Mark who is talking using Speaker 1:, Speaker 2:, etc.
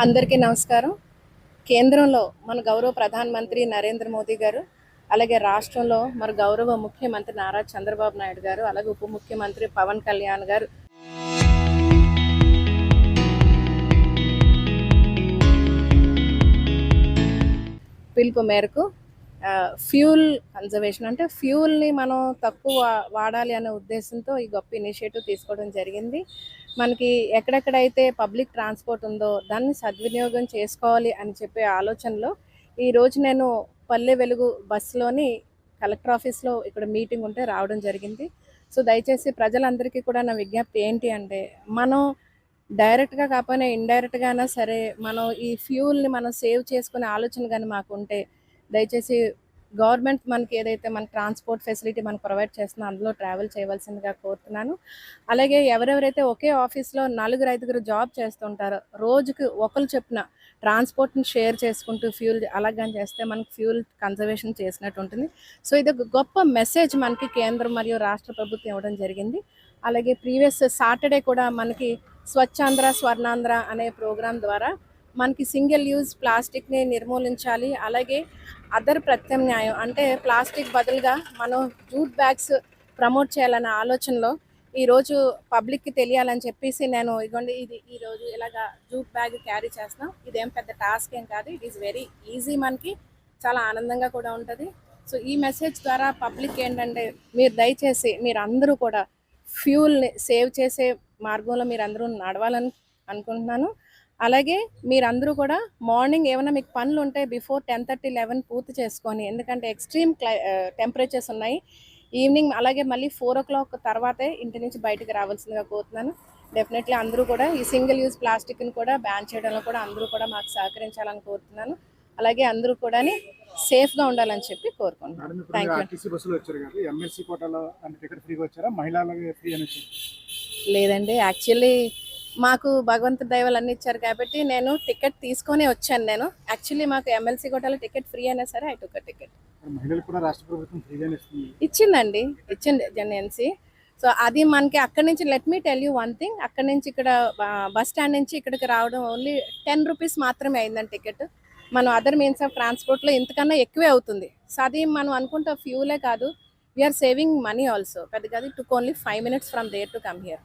Speaker 1: అందరికీ నమస్కారం. కేంద్రంలో మన గౌరవ ప్రధానమంత్రి నరేంద్ర మోదీ గారు, అలాగే రాష్ట్రంలో మన గౌరవ ముఖ్యమంత్రి నారా చంద్రబాబు నాయుడు గారు, అలాగే ఉప ముఖ్యమంత్రి పవన్ కళ్యాణ్ గారు పిలుపు మేరకు ఫ్యూల్ కన్జర్వేషన్ అంటే ఫ్యూల్ని మనం తక్కువ వాడాలి అనే ఉద్దేశంతో ఈ గొప్ప ఇనిషియేటివ్ తీసుకోవడం జరిగింది. మనకి ఎక్కడెక్కడైతే పబ్లిక్ ట్రాన్స్పోర్ట్ ఉందో దాన్ని సద్వినియోగం చేసుకోవాలి అని చెప్పే ఆలోచనలో ఈరోజు నేను పల్లె వెలుగు బస్సులోని కలెక్టర్ ఆఫీస్లో ఇక్కడ మీటింగ్ ఉంటే రావడం జరిగింది. సో దయచేసి ప్రజలందరికీ కూడా నా విజ్ఞప్తి ఏంటి అంటే, మనం డైరెక్ట్గా కాకపోయినా ఇండైరెక్ట్గా అయినా సరే మనం ఈ ఫ్యూల్ని మనం సేవ్ చేసుకునే ఆలోచన కానీ మాకు ఉంటే దయచేసి గవర్నమెంట్ మనకి ఏదైతే మన ట్రాన్స్పోర్ట్ ఫెసిలిటీ మనకు ప్రొవైడ్ చేస్తుందో అందులో ట్రావెల్ చేయవలసిందిగా కోరుతున్నాను. అలాగే ఎవరెవరైతే ఒకే ఆఫీస్లో 4-5 జాబ్ చేస్తుంటారో రోజుకి ఒకరు చొప్పున ట్రాన్స్పోర్ట్ని షేర్ చేసుకుంటూ ఫ్యూల్ అలాగని చేస్తే మనకి ఫ్యూల్ కన్జర్వేషన్ చేసినట్టు ఉంటుంది. సో ఇది ఒక గొప్ప మెసేజ్ మనకి కేంద్రం మరియు రాష్ట్ర ప్రభుత్వం ఇవ్వడం జరిగింది. అలాగే ప్రీవియస్ సాటర్డే కూడా మనకి స్వచ్ఛాంధ్ర స్వర్ణాంధ్ర అనే ప్రోగ్రాం ద్వారా మనకి సింగిల్ యూజ్ ప్లాస్టిక్ని నిర్మూలించాలి, అలాగే అదర్ ప్రత్యామ్నాయం అంటే ప్లాస్టిక్ బదులుగా మనం జూట్ బ్యాగ్స్ ప్రమోట్ చేయాలనే ఆలోచనలో ఈరోజు పబ్లిక్కి తెలియాలని చెప్పేసి నేను ఇదిగోండి ఈరోజు ఇలాగా జూట్ బ్యాగ్ క్యారీ చేస్తున్నాం. ఇదేం పెద్ద టాస్క్ ఏం కాదు, ఇట్ ఈస్ వెరీ ఈజీ, మనకి చాలా ఆనందంగా కూడా ఉంటుంది. సో ఈ మెసేజ్ ద్వారా పబ్లిక్ ఏంటంటే మీరు దయచేసి మీరందరూ కూడా ఫ్యూల్ని సేవ్ చేసే మార్గంలో మీరందరూ నడవాలని అనుకుంటున్నాను. అలాగే మీరందరూ కూడా మార్నింగ్ ఏమైనా మీకు పనులు ఉంటే బిఫోర్ 10:30-11 పూర్తి చేసుకొని, ఎందుకంటే ఎక్స్ట్రీమ్ టెంపరేచర్స్ ఉన్నాయి. ఈవినింగ్ అలాగే మళ్ళీ 4 తర్వాతే ఇంటి నుంచి బయటకు రావాల్సిందిగా కోరుతున్నాను. డెఫినెట్లీ అందరూ కూడా ఈ సింగిల్ యూజ్ ప్లాస్టిక్ని కూడా బ్యాన్ చేయడంలో కూడా అందరూ కూడా మాకు సహకరించాలని కోరుతున్నాను. అలాగే అందరూ కూడా సేఫ్గా ఉండాలని చెప్పి కోరుకుంటున్నాను. Thank you. లేదండి, యాక్చువల్లీ మాకు భగవంతుడి దయవలు అన్నీ ఇచ్చారు కాబట్టి నేను టికెట్ తీసుకొని వచ్చాను. నేను యాక్చువల్లీ మాకు ఎమ్మెల్సీ కోటాలో టికెట్ ఫ్రీ అయినా సరే ఐ టుక్ టికెట్ ఇచ్చిందండి, ఇచ్చింది జెన్ఎన్సీ. సో అది మనకి అక్కడి నుంచి let me tell you one thing, అక్కడి నుంచి ఇక్కడ బస్ స్టాండ్ నుంచి ఇక్కడికి రావడం ఓన్లీ 10 రూపీస్ మాత్రమే అయిందండి టికెట్. మనం అదర్ మీన్స్ ఆఫ్ ట్రాన్స్పోర్ట్లో ఇంతకన్నా ఎక్కువే అవుతుంది. సో అది మనం అనుకుంటే ఫ్యూలే కాదు, వీఆర్ సేవింగ్ మనీ ఆల్సో. పెద్దగా took only 5 minutes from there to come here.